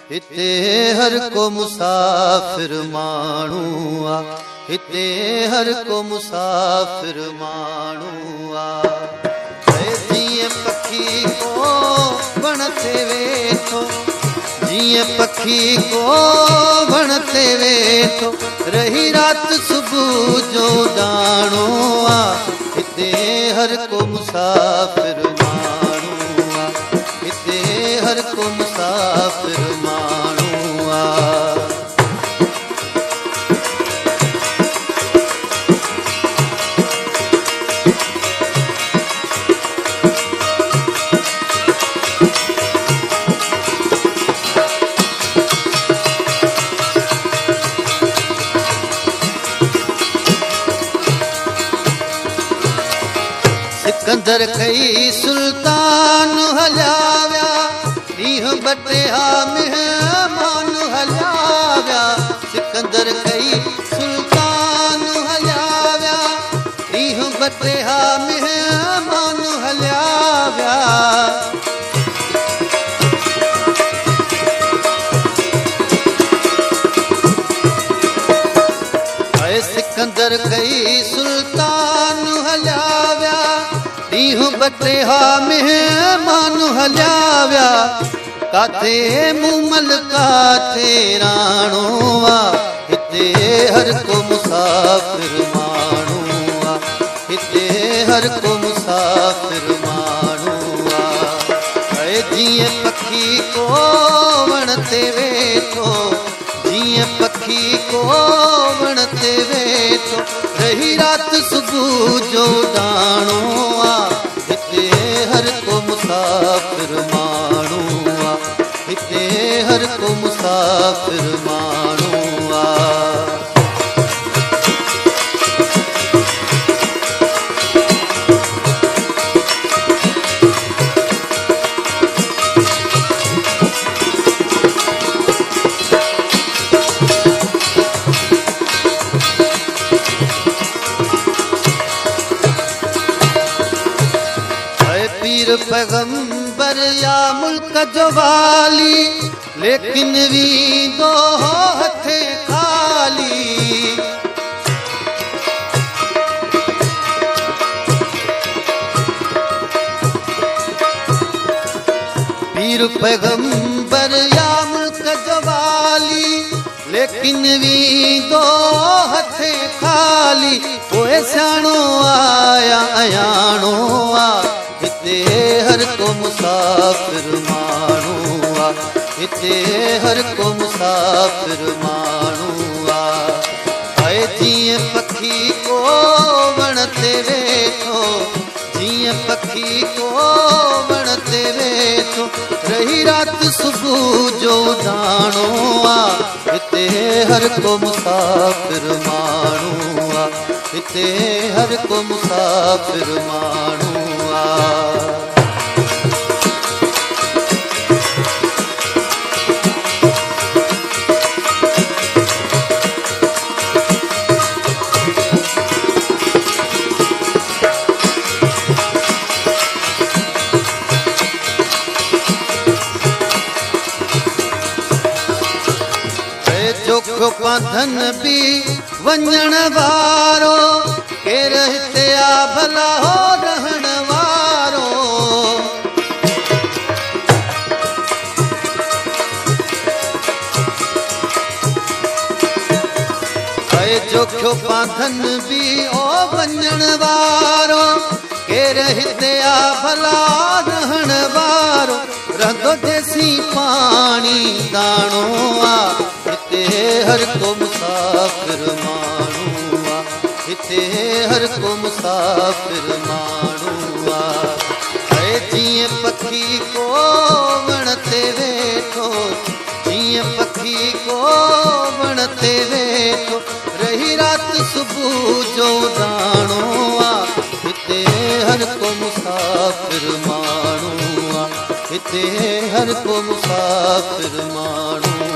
हिते हर को मुसाफिर माण्हू आ, हिते हर को मुसाफिर माण्हू आ। जीअं पखी को वण ते वेठो, जीअं पखी को वण ते वेठो, रही रात सुबुह जो दाणो आ। हिते हर को मुसाफिर माण्हू आ, हिते हर को मुसाफिर माण्हू आ। सिकंदर कई सुल्तान हलिया विया, ॾींहं बटिया मेहमान हलिया विया। सिकंदर कई सुल्तान हलिया विया, ॾींहं बटिया मेहमान हलिया विया। सिकंदर कई सुल्तान हलिया विया, ॾींहं बटिया मेहमान हलिया विया। काथे मूमल काथे राणो आ, हिते हर को मुसाफिर माण्हू आ, हिते हर को मुसाफिर माण्हू आ। जीअं पखी को वण ते वेठो, जीअं पखी को वण ते वेठो, रही रात सुबुह जो दाणो आ। हिते हर को मुसाफिर माण्हू आ, हिते हर को मुसाफिर माण्हू आ। पीर पैगंबर या मुल्क जो वाली, लेकिन वींदो हथे खाली। पीर पैगंबर या मुल्क जो वाली, लेकिन वींदो हथे खाली। पोइ सियाणो आया अयाणो आ, हिते हर को मुसाफिर माण्हू आ, हिते हर को मुसाफिर माण्हू आ। जीअं पखी को वण ते वेठो, जीअं पखी को वण ते वेठो, रही रात सुबुह जो दाणो आ। हिते हर को मुसाफिर माण्हू आ, हिते हर को मुसाफिर माण्हू आ। जोखो बांधन भी वञण वारो, केर हिते आ भला हो रहण वारो। जोखो बांधन भी ओ वञण वारो, केर हिते आ भला रहण वारो। रहंदो जेसी पाणी दाणो आ, हिते हर को मुसाफिर माण्हू आ, हिते हर को मुसाफिर माण्हू आ। जीअं पखी को वण ते वेठो, जीअं पखी को वण ते वेठो, रही रात सुबुह जो दाणो आ। हिते हर को मुसाफिर माण्हू आ, हिते हर को मुसाफिर माण्हू